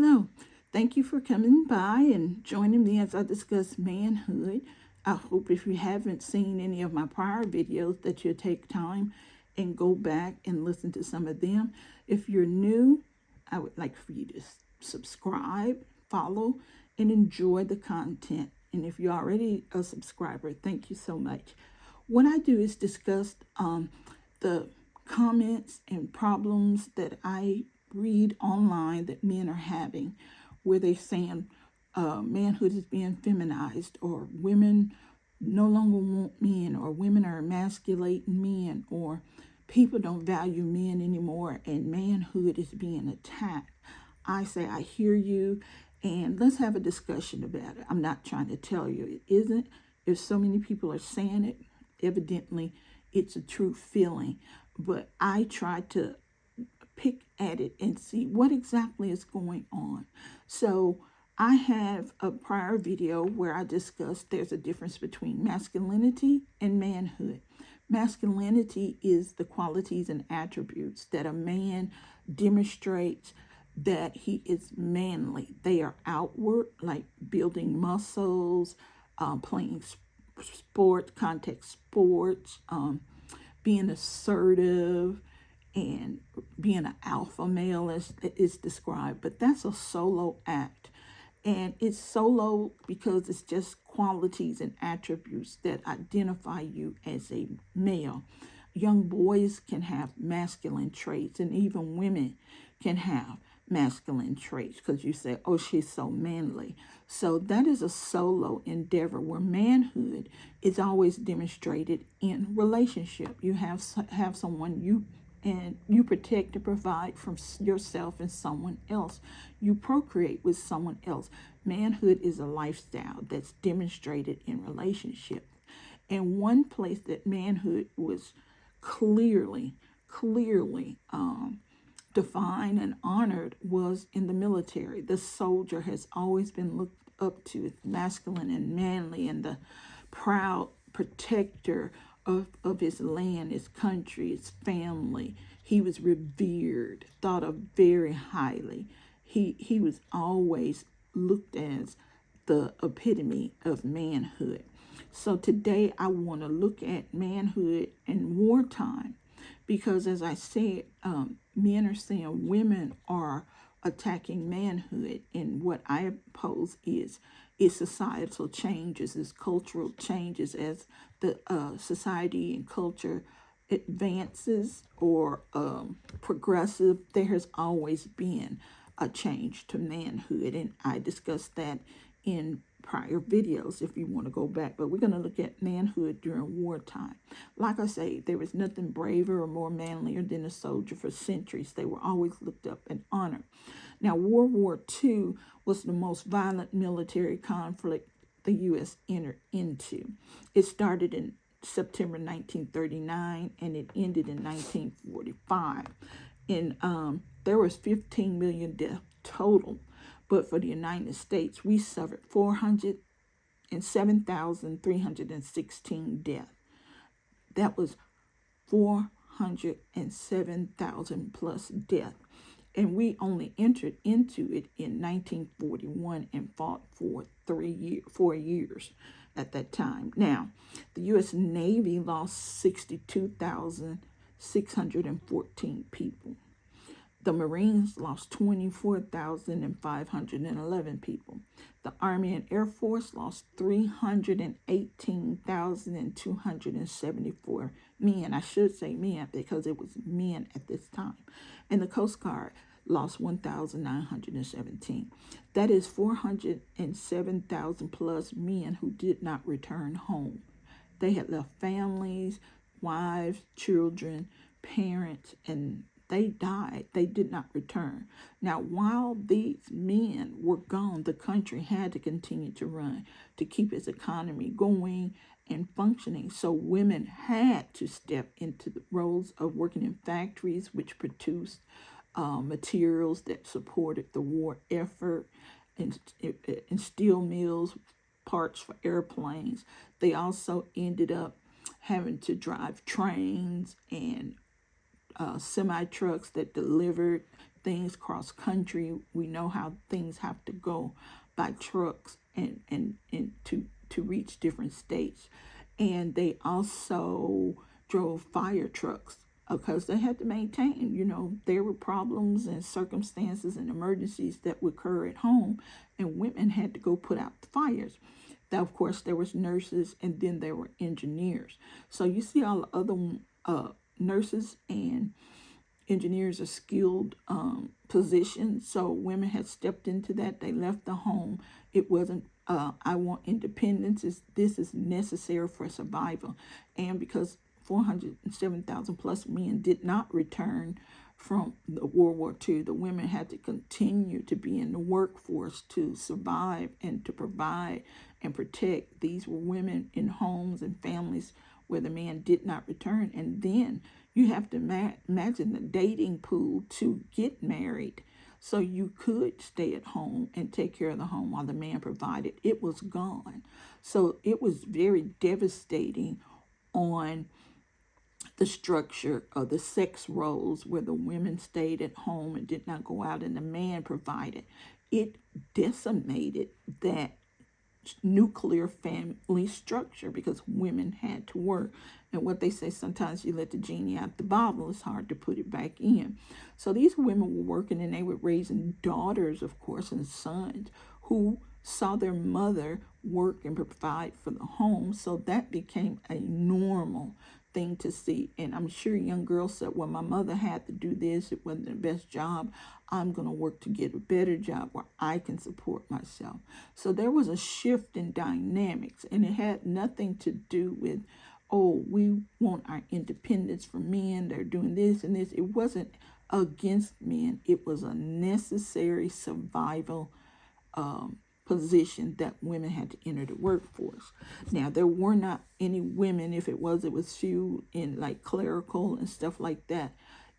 Hello. Thank you for coming by and joining me as I discuss manhood. I hope if you haven't seen any of my prior videos that you'll take time and go back and listen to some of them. If you're new, I would like for you to subscribe, follow, and enjoy the content. And if you're already a subscriber, thank you so much. What I do is discuss the comments and problems that I read online that men are having, where they're saying manhood is being feminized, or women no longer want men, or women are emasculating men, or people don't value men anymore, and manhood is being attacked. I say, I hear you, and let's have a discussion about it. I'm not trying to tell you it isn't. If so many people are saying it, evidently it's a true feeling. But I try to pick at it and see what exactly is going on. So I have a prior video where I discussed there's a difference between masculinity and manhood. Masculinity is the qualities and attributes that a man demonstrates that he is manly. They are outward, like building muscles, playing contact sports, being assertive, and being an alpha male is described. But that's a solo act. And it's solo because it's just qualities and attributes that identify you as a male. Young boys can have masculine traits, and even women can have masculine traits, because you say, oh, she's so manly. So that is a solo endeavor, where manhood is always demonstrated in relationship. You have someone you protect and provide from yourself and someone else. You procreate with someone else. Manhood is a lifestyle that's demonstrated in relationship. And one place that manhood was clearly defined and honored was in the military. The soldier has always been looked up to as masculine and manly, and the proud protector of his land, his country, his family. He was revered, thought of very highly. He was always looked as the epitome of manhood. So today I want to look at manhood in wartime, because as I said, men are saying women are attacking manhood, and what I pose is societal changes, is cultural changes. As the society and culture advances or progressive, there has always been a change to manhood, and I discussed that in prior videos if you want to go back. But we're going to look at manhood during wartime. Like I say, there was nothing braver or more manlier than a soldier. For centuries, they were always looked up and honored. Now, World War II was the most violent military conflict the U.S. entered into. It started in September 1939 and it ended in 1945. And there was 15 million deaths total. But for the United States, we suffered 407,316 deaths. That was 407,000 plus deaths. And we only entered into it in 1941 and fought for 4 years at that time. Now, the U.S. Navy lost 62,614 people. The Marines lost 24,511 people. The Army and Air Force lost 318,274 men. I should say men because it was men at this time. And the Coast Guard lost 1,917. That is 407,000 plus men who did not return home. They had left families, wives, children, parents, and they died. They did not return. Now, while these men were gone, the country had to continue to run to keep its economy going and functioning. So women had to step into the roles of working in factories, which produced materials that supported the war effort, and steel mills, parts for airplanes. They also ended up having to drive trains and semi trucks that delivered things cross country. We know how things have to go by trucks and to reach different states. And they also drove fire trucks because they had to maintain, there were problems and circumstances and emergencies that would occur at home, and women had to go put out the fires. Now, of course, there was nurses, and then there were engineers. So you see all the other nurses and engineers are skilled positions. So women had stepped into that. They left the home. It wasn't, I want independence. This is necessary for survival. And because 407,000 plus men did not return from the World War II, the women had to continue to be in the workforce to survive and to provide and protect. These were women in homes and families where the man did not return. And then you have to imagine the dating pool to get married. So you could stay at home and take care of the home while the man provided. It was gone. So it was very devastating on the structure of the sex roles where the women stayed at home and did not go out and the man provided. It decimated that nuclear family structure because women had to work. And what they say, sometimes you let the genie out the bottle, it's hard to put it back in. So these women were working and they were raising daughters, of course, and sons who saw their mother work and provide for the home. So that became a normal thing to see. And I'm sure young girls said, well, my mother had to do this. It wasn't the best job. I'm going to work to get a better job where I can support myself. So there was a shift in dynamics, and it had nothing to do with, oh, we want our independence from men. They're doing this and this. It wasn't against men. It was a necessary survival position that women had to enter the workforce. Now, there were not any women. If it was few in like clerical and stuff like that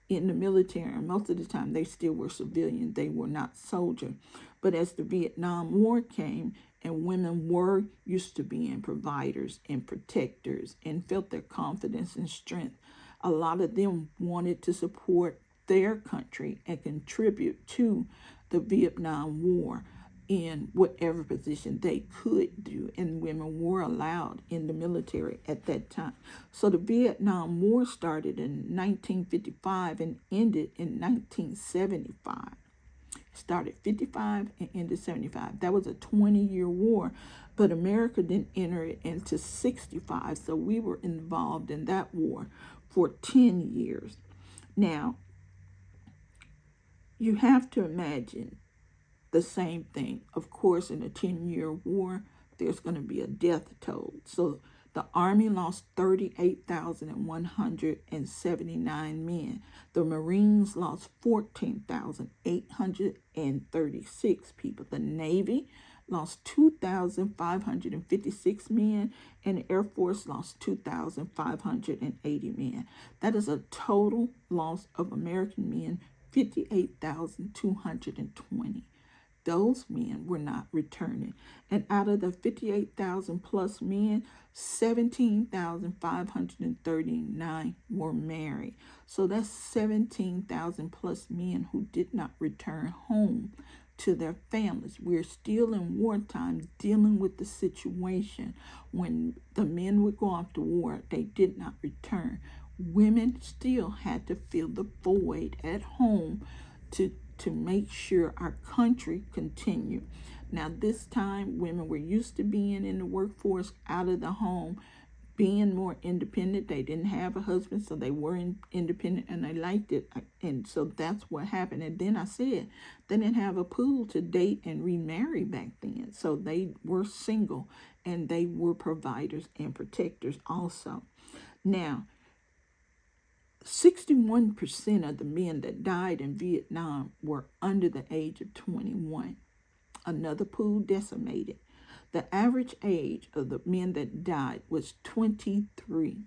in the military. And most of the time they still were civilian. They were not soldier. But as the Vietnam War came and women were used to being providers and protectors and felt their confidence and strength, a lot of them wanted to support their country and contribute to the Vietnam War in whatever position they could do, and women were allowed in the military at that time. So the Vietnam War started in 1955 and ended in 1975. Started 55 and ended 75. That was a 20-year war, but America didn't enter it into 65, so we were involved in that war for 10 years. Now, you have to imagine the same thing. Of course, in a 10-year war, there's going to be a death toll. So the Army lost 38,179 men. The Marines lost 14,836 people. The Navy lost 2,556 men, and the Air Force lost 2,580 men. That is a total loss of American men, 58,220. Those men were not returning. And out of the 58,000 plus men, 17,539 were married. So that's 17,000 plus men who did not return home to their families. We're still in wartime dealing with the situation. When the men would go off to war, they did not return. Women still had to fill the void at home to make sure our country continued. Now, this time, women were used to being in the workforce, out of the home, being more independent. They didn't have a husband, so they were independent, and they liked it. And so that's what happened. And then I said, they didn't have a pool to date and remarry back then. So they were single, and they were providers and protectors also. Now, 61% of the men that died in Vietnam were under the age of 21. Another pool decimated. The average age of the men that died was 23.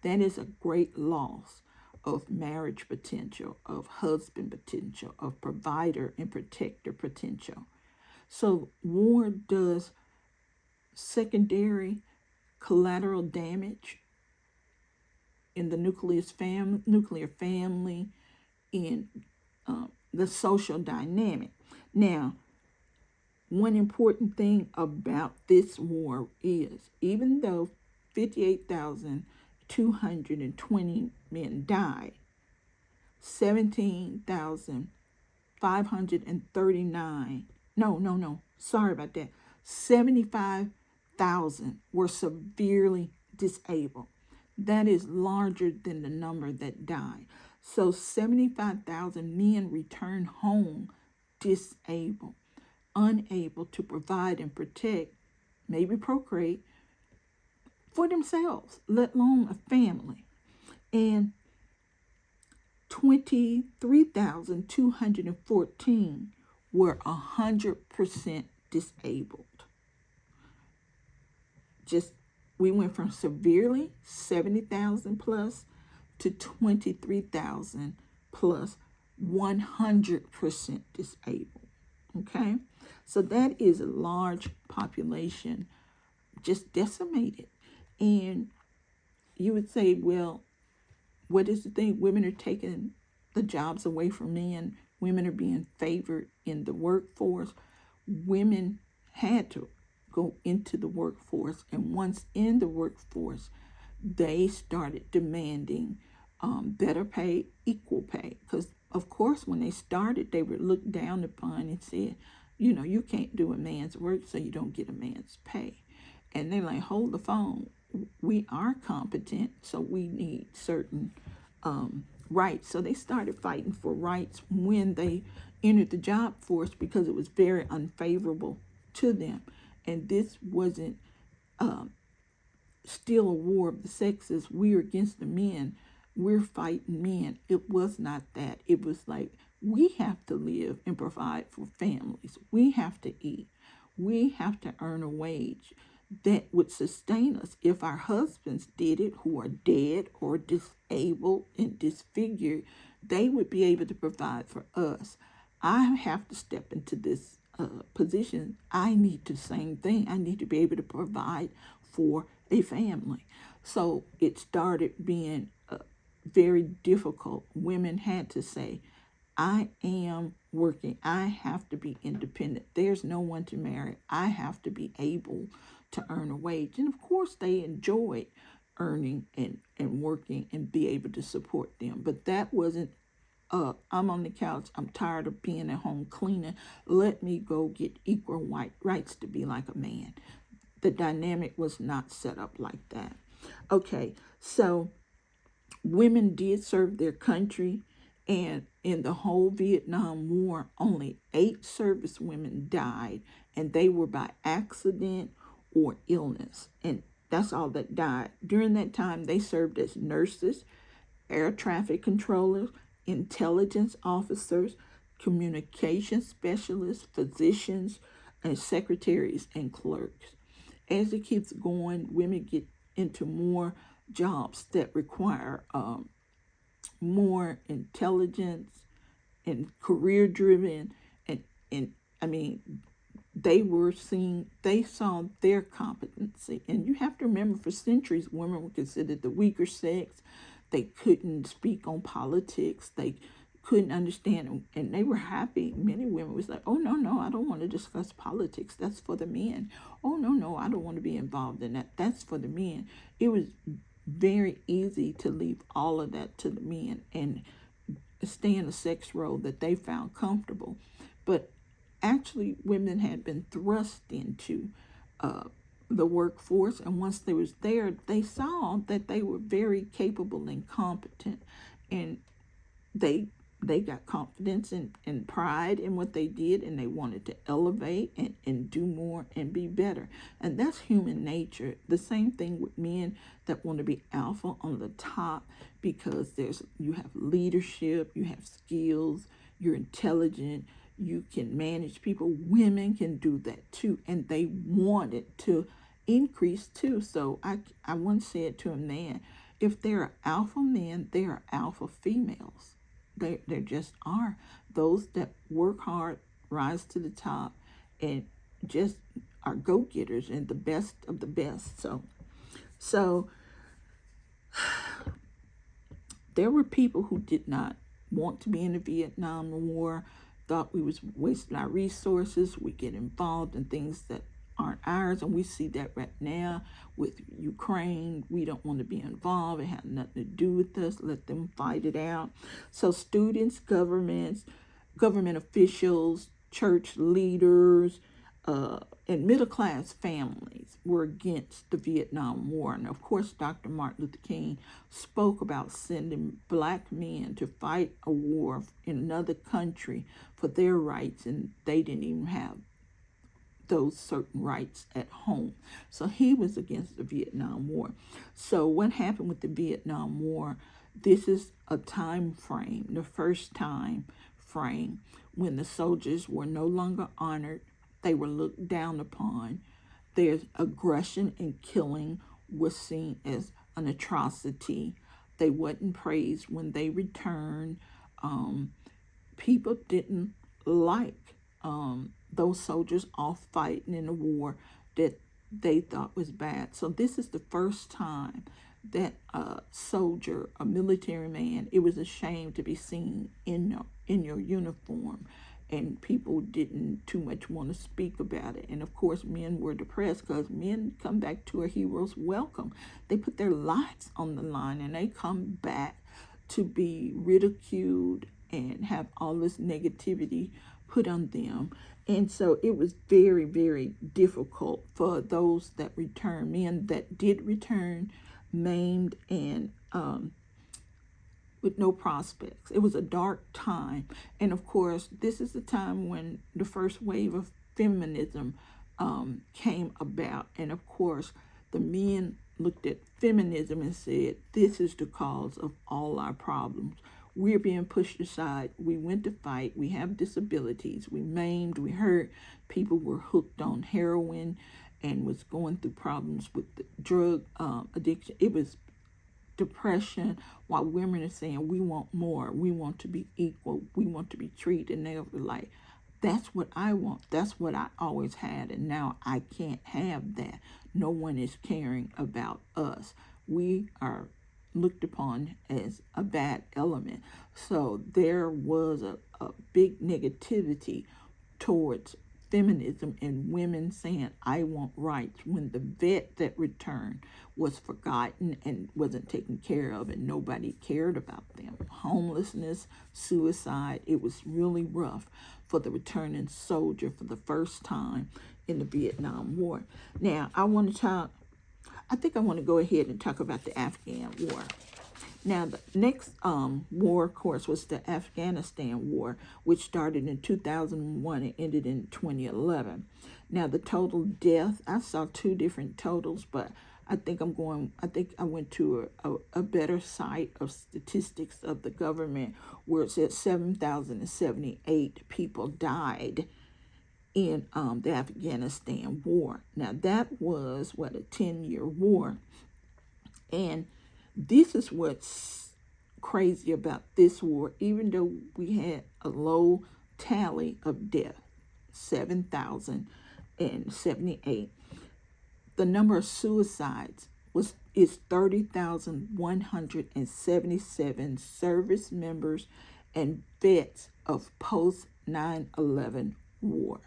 That is a great loss of marriage potential, of husband potential, of provider and protector potential. So war does secondary collateral damage in the nuclear family, in the social dynamic. Now, one important thing about this war is, even though 58,220 men died, 17,539, sorry about that, 75,000 were severely disabled. That is larger than the number that died. So 75,000 men returned home disabled, unable to provide and protect, maybe procreate, for themselves, let alone a family. And 23,214 were 100% disabled. We went from severely, 70,000 plus, to 23,000 plus, 100% disabled. Okay? So that is a large population just decimated. And you would say, well, what is the thing? Women are taking the jobs away from men. Women are being favored in the workforce. Women had to go into the workforce. And once in the workforce, they started demanding better pay, equal pay. Because, of course, when they started, they were looked down upon and said, you can't do a man's work, so you don't get a man's pay. And they're like, hold the phone. We are competent, so we need certain rights. So they started fighting for rights when they entered the job force because it was very unfavorable to them. And this wasn't still a war of the sexes. We're against the men. We're fighting men. It was not that. It was like, we have to live and provide for families. We have to eat. We have to earn a wage that would sustain us. If our husbands did it, who are dead or disabled and disfigured, they would be able to provide for us. I have to step into this position. I need the same thing. I need to be able to provide for a family. So it started being very difficult. Women had to say, I am working. I have to be independent. There's no one to marry. I have to be able to earn a wage. And of course, they enjoyed earning and working and be able to support them. But that wasn't, I'm on the couch. I'm tired of being at home cleaning. Let me go get equal rights to be like a man. The dynamic was not set up like that. Okay, so women did serve their country, and in the whole Vietnam War, only 8 service women died, and they were by accident or illness, and that's all that died. During that time, they served as nurses, air traffic controllers, intelligence officers, communication specialists, physicians, and secretaries and clerks. As it keeps going, women get into more jobs that require more intelligence and career driven, and I mean, they saw their competency. And you have to remember, for centuries, women were considered the weaker sex. They couldn't speak on politics. They couldn't understand, and they were happy. Many women was like, oh, no, I don't want to discuss politics. That's for the men. Oh, no, I don't want to be involved in that. That's for the men. It was very easy to leave all of that to the men and stay in a sex role that they found comfortable. But actually, women had been thrust into the workforce, and once they was there, they saw that they were very capable and competent, and they got confidence and pride in what they did, and they wanted to elevate and do more and be better. And that's human nature. The same thing with men that want to be alpha on the top, because you have leadership, you have skills, you're intelligent, you can manage people. Women can do that too, and they want it to increase too. So I once said to a man, if there are alpha men, there are alpha females. There just are. Those that work hard, rise to the top, and just are go-getters and the best of the best. So there were people who did not want to be in the Vietnam War, thought we was wasting our resources. We get involved in things that aren't ours, and we see that right now with Ukraine. We don't want to be involved. It had nothing to do with us. Let them fight it out. So students, government officials, church leaders, and middle-class families were against the Vietnam War. And of course, Dr. Martin Luther King spoke about sending black men to fight a war in another country for their rights, and they didn't even have those certain rights at home. So he was against the Vietnam War. So what happened with the Vietnam War? This is a time frame, the first time frame when the soldiers were no longer honored. They were looked down upon. Their aggression and killing was seen as an atrocity. They wasn't praised when they returned. People didn't like those soldiers off fighting in a war that they thought was bad. So this is the first time that a soldier, a military man, it was a shame to be seen in your uniform, and people didn't too much want to speak about it. And of course, men were depressed because men come back to a hero's welcome. They put their lives on the line, and they come back to be ridiculed and have all this negativity put on them. And so it was very, very difficult for those that returned, men that did return, maimed and with no prospects. It was a dark time. And of course, this is the time when the first wave of feminism came about. And of course, the men looked at feminism and said, this is the cause of all our problems. We're being pushed aside. We went to fight. We have disabilities. We maimed. We hurt. People were hooked on heroin and was going through problems with the drug addiction. It was depression, while women are saying, we want more. We want to be equal. We want to be treated. And they were like, that's what I want. That's what I always had. And now I can't have that. No one is caring about us. We are looked upon as a bad element. So there was a big negativity towards feminism and women saying, I want rights, when the vet that returned was forgotten and wasn't taken care of, and nobody cared about them. Homelessness, suicide, it was really rough for the returning soldier for the first time in the Vietnam War. Now, I want to go ahead and talk about the Afghan War. Now, the next war, of course, was the Afghanistan War, which started in 2001 and ended in 2011. Now, the total death, I saw two different totals, but I think I went to a better site of statistics of the government where it said 7,078 people died in the Afghanistan War. Now, that was, a 10-year war. And this is what's crazy about this war. Even though we had a low tally of death, 7,078, the number of suicides is 30,177 service members and vets of post 9/11 war.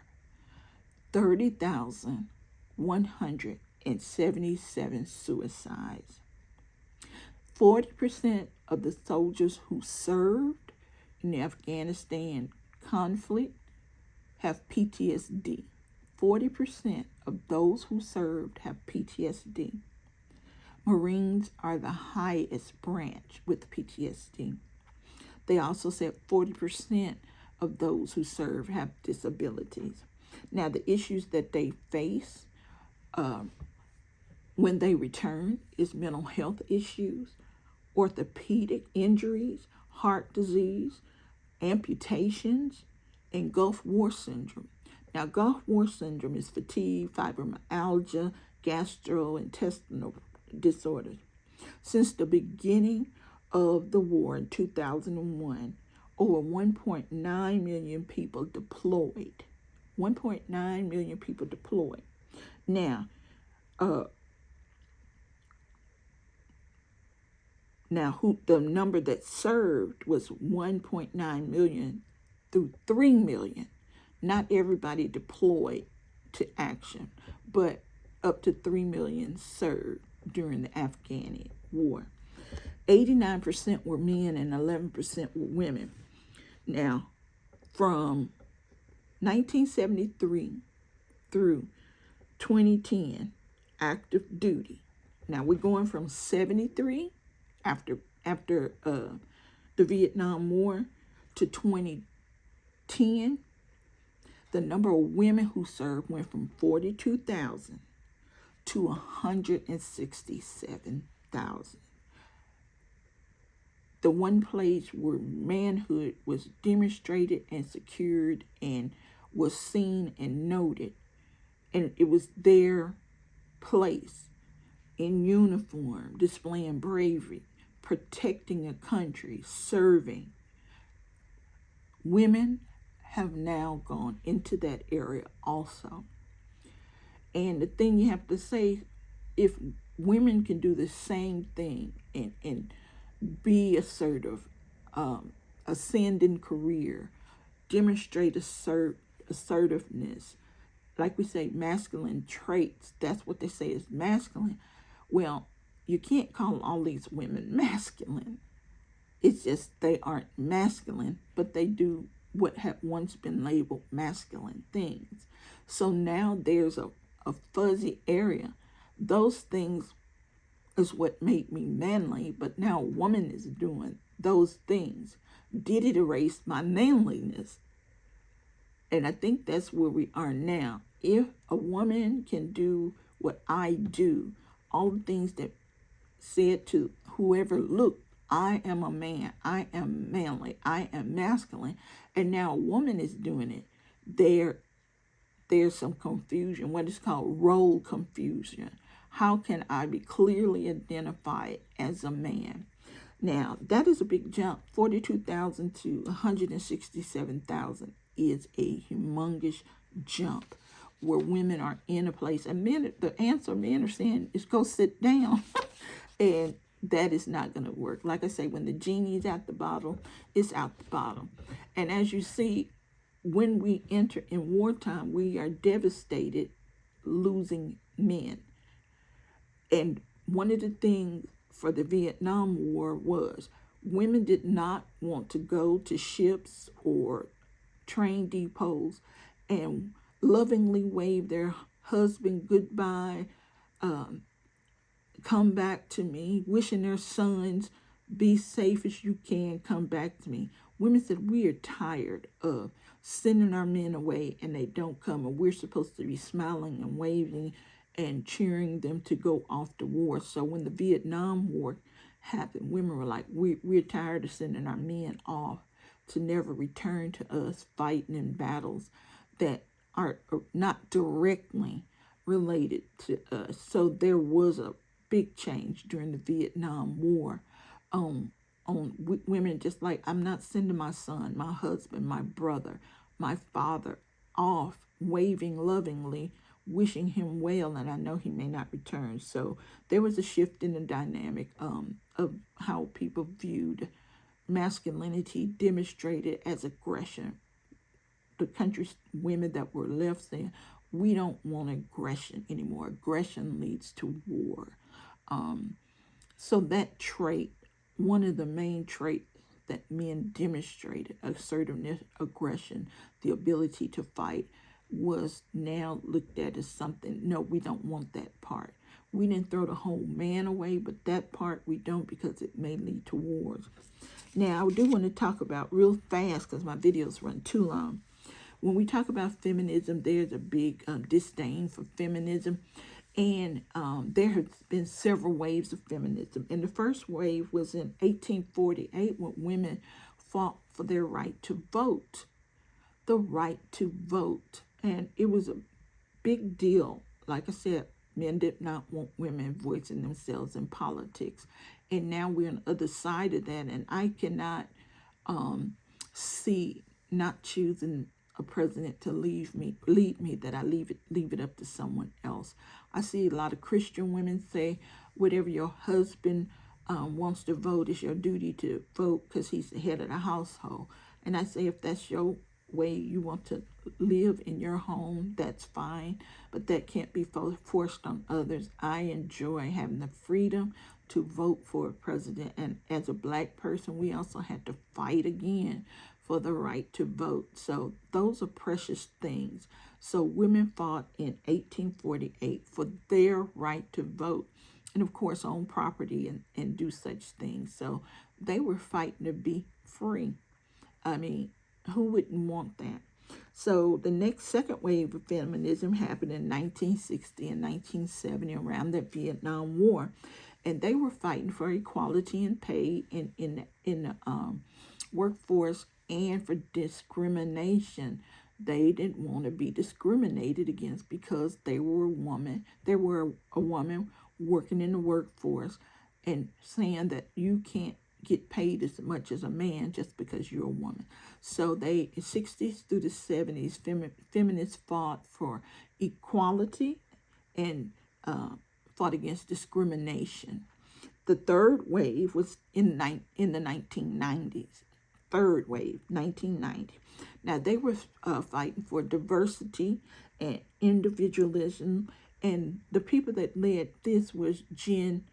30,177 suicides. 40% of the soldiers who served in the Afghanistan conflict have PTSD. 40% of those who served have PTSD. Marines are the highest branch with PTSD. They also said 40% of those who serve have disabilities. Now, the issues that they face when they return is mental health issues, orthopedic injuries, heart disease, amputations, and Gulf War syndrome. Now, Gulf War syndrome is fatigue, fibromyalgia, gastrointestinal disorders. Since the beginning of the war in 2001, over 1.9 million people deployed. 1.9 million people deployed. Now, Now, the number that served was 1.9 million through 3 million. Not everybody deployed to action, but up to 3 million served during the Afghan war. 89% were men and 11% were women. Now, from 1973 through 2010, active duty. Now we're going from 73 after the Vietnam War to 2010. The number of women who served went from 42,000 to 167,000. The one place where manhood was demonstrated and secured and was seen and noted, and it was their place in uniform, displaying bravery, protecting a country, serving. Women have now gone into that area also. And the thing you have to say, if women can do the same thing and be assertive, ascend in career, demonstrate assertiveness, like we say, masculine traits, that's what they say is masculine. Well, you can't call all these women masculine. It's just they aren't masculine, but they do what had once been labeled masculine things. So now there's a fuzzy area. Those things is what made me manly, but now a woman is doing those things. Did it erase my manliness? And I think that's where we are now. If a woman can do what I do, all the things that said to whoever, look, I am a man, I am manly, I am masculine, and now a woman is doing it, there's some confusion, what is called role confusion. How can I be clearly identified as a man? Now, that is a big jump. 42,000 to 167,000 is a humongous jump where women are in a place. And men, the answer men are saying is go sit down. And that is not going to work. Like I say, when the genie is out the bottle, it's out the bottle. And as you see, when we enter in wartime, we are devastated losing men. And one of the things for the Vietnam War was women did not want to go to ships or train depots and lovingly wave their husband goodbye, come back to me, wishing their sons, be safe as you can, come back to me. Women said, we are tired of sending our men away and they don't come, and we're supposed to be smiling and waving and cheering them to go off to war. So when the Vietnam War happened, women were like, we're tired of sending our men off to never return to us, fighting in battles that are not directly related to us. So there was a big change during the Vietnam War on women, just like, I'm not sending my son, my husband, my brother, my father off, waving lovingly, wishing him well, and I know he may not return. So there was a shift in the dynamic of how people viewed masculinity demonstrated as aggression. The country's women that were left saying, we don't want aggression anymore. Aggression leads to war. So that trait, one of the main traits that men demonstrated, assertiveness, aggression, the ability to fight, was now looked at as something, no, we don't want that part. We didn't throw the whole man away, but that part we don't, because it may lead to wars. Now, I do want to talk about real fast, because my videos run too long. When we talk about feminism, there's a big disdain for feminism. And there have been several waves of feminism. And the first wave was in 1848 when women fought for their right to vote. The right to vote. And it was a big deal. Like I said, men did not want women voicing themselves in politics. And now we're on the other side of that. And I cannot see not choosing a president to lead me, that I leave it up to someone else. I see a lot of Christian women say, whatever your husband wants to vote, it's your duty to vote because he's the head of the household. And I say, if that's your way you want to live in your home, that's fine, but that can't be forced on others. I enjoy having the freedom to vote for a president, and as a black person, we also had to fight again for the right to vote. So those are precious things. So women fought in 1848 for their right to vote and, of course, own property and do such things. So they were fighting to be free. I mean, who wouldn't want that? So the next second wave of feminism happened in 1960 and 1970 around the Vietnam War. And they were fighting for equality in pay in the workforce and for discrimination. They didn't want to be discriminated against because they were a woman. They were a woman working in the workforce and saying that you can't get paid as much as a man just because you're a woman. So they, in 60s through the 70s, feminists fought for equality and fought against discrimination. The third wave was in the 1990s. Third wave, 1990. Now, they were fighting for diversity and individualism, and the people that led this was Gen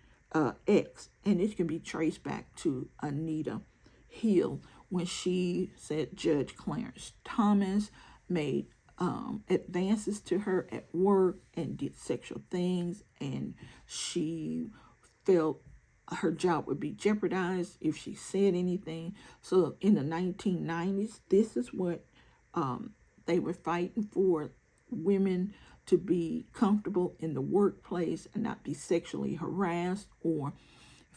X, and it can be traced back to Anita Hill when she said Judge Clarence Thomas made advances to her at work and did sexual things, and she felt her job would be jeopardized if she said anything. So in the 1990s, this is what they were fighting for: women to be comfortable in the workplace and not be sexually harassed or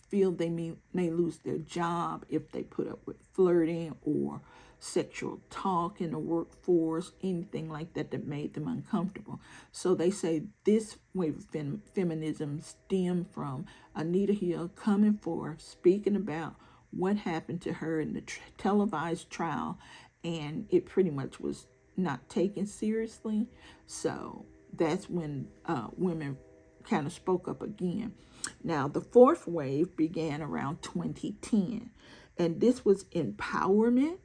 feel they may lose their job if they put up with flirting or sexual talk in the workforce, anything like that that made them uncomfortable. So they say this wave of feminism stemmed from Anita Hill coming forth, speaking about what happened to her in the televised trial, and it pretty much was not taken seriously. So that's when women kind of spoke up again. Now, the fourth wave began around 2010, and this was empowerment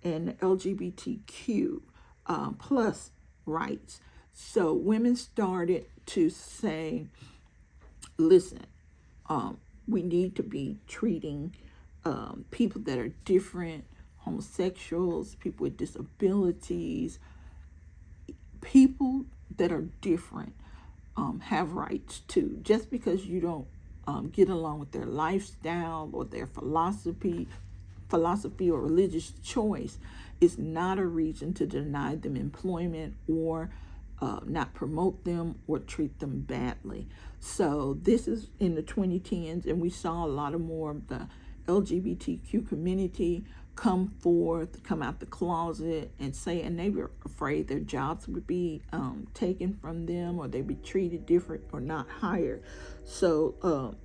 and LGBTQ plus rights. So women started to say, listen, we need to be treating people that are different, homosexuals, people with disabilities, people that are different have rights too. Just because you don't get along with their lifestyle or their philosophy or religious choice is not a reason to deny them employment or not promote them or treat them badly. So this is in the 2010s, and we saw a lot of more of the LGBTQ community come out the closet and say, and they were afraid their jobs would be taken from them, or they'd be treated different or not hired. So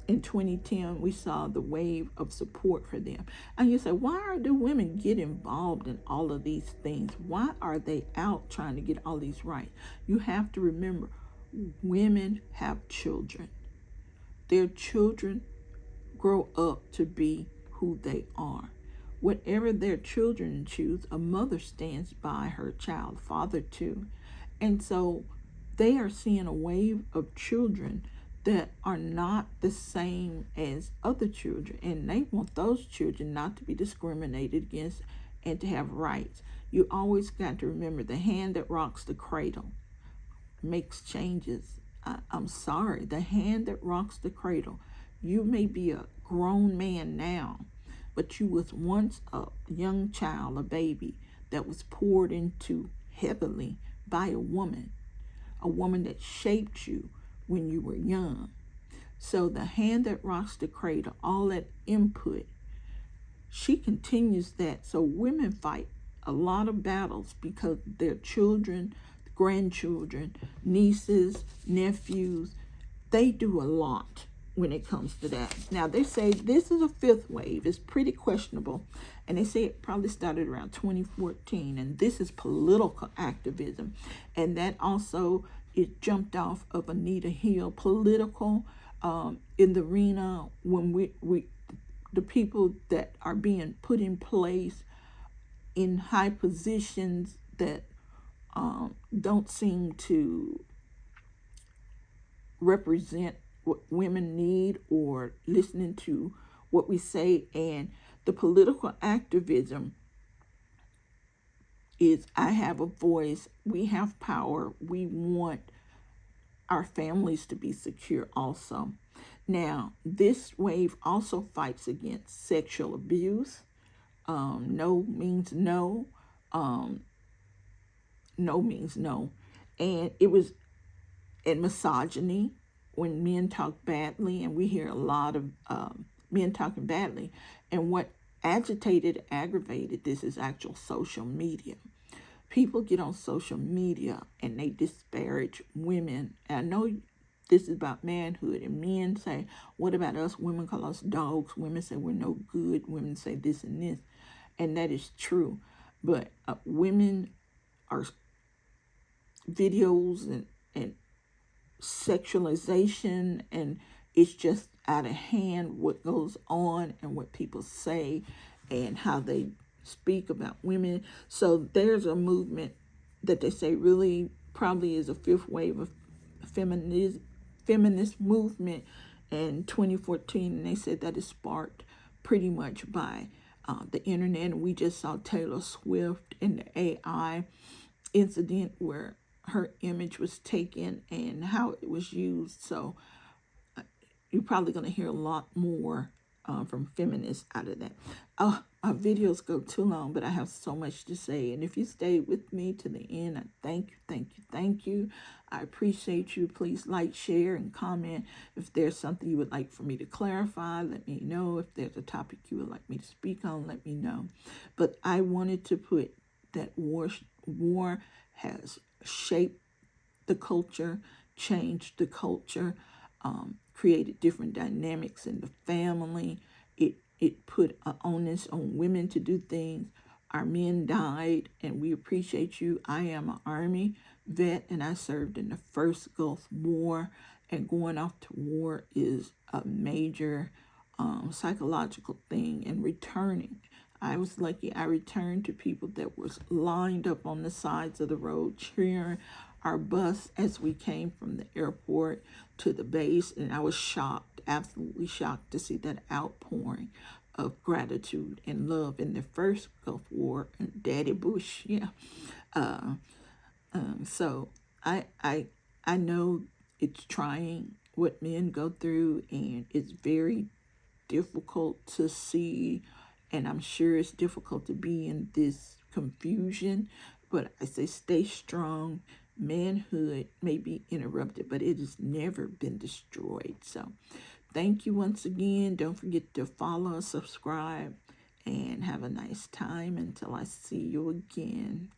in 2010, we saw the wave of support for them. And you say, why do women get involved in all of these things? Why are they out trying to get all these rights? You have to remember, women have children. Their children grow up to be who they are. Whatever their children choose, a mother stands by her child, father too. And so they are seeing a wave of children that are not the same as other children, and they want those children not to be discriminated against and to have rights. You always got to remember, the hand that rocks the cradle makes changes. I'm sorry, the hand that rocks the cradle. You may be a grown man now, but you was once a young child, a baby, that was poured into heavily by a woman that shaped you when you were young. So the hand that rocks the cradle, all that input, she continues that. So women fight a lot of battles because their children, grandchildren, nieces, nephews, they do a lot when it comes to that. Now, they say this is a fifth wave. It's pretty questionable. And they say it probably started around 2014. And this is political activism. And that also, it jumped off of Anita Hill, political in the arena when we the people that are being put in place in high positions that don't seem to represent what women need or listening to what we say. And the political activism is, I have a voice, we have power, we want our families to be secure also. Now, this wave also fights against sexual abuse. No means no. No means no. And it was, and misogyny, when men talk badly, and we hear a lot of men talking badly. And what agitated, aggravated this is actual social media. People get on social media and they disparage women. And I know this is about manhood, and men say, what about us? Women call us dogs. Women say we're no good. Women say this and this. And that is true. But women are videos and sexualization, and it's just out of hand what goes on and what people say and how they speak about women. So there's a movement that they say really probably is a fifth wave of feminist movement in 2014, and they said that is sparked pretty much by the internet. And we just saw Taylor Swift in the AI incident where her image was taken and how it was used. So you're probably going to hear a lot more from feminists out of that. Our videos go too long, but I have so much to say. And if you stayed with me to the end, I thank you, thank you, thank you. I appreciate you. Please like, share, and comment. If there's something you would like for me to clarify, let me know. If there's a topic you would like me to speak on, let me know. But I wanted to put that war has shaped the culture, changed the culture, created different dynamics in the family. It put an onus on women to do things. Our men died, and we appreciate you. I am an Army vet, and I served in the first Gulf War, and going off to war is a major psychological thing, and returning. I was lucky. I returned to people that was lined up on the sides of the road cheering our bus as we came from the airport to the base, and I was shocked, absolutely shocked, to see that outpouring of gratitude and love in the first Gulf War. And Daddy Bush, yeah. So I know it's trying what men go through, and it's very difficult to see, and I'm sure it's difficult to be in this confusion. But I say stay strong. Manhood may be interrupted, but it has never been destroyed. So thank you once again. Don't forget to follow, subscribe, and have a nice time until I see you again.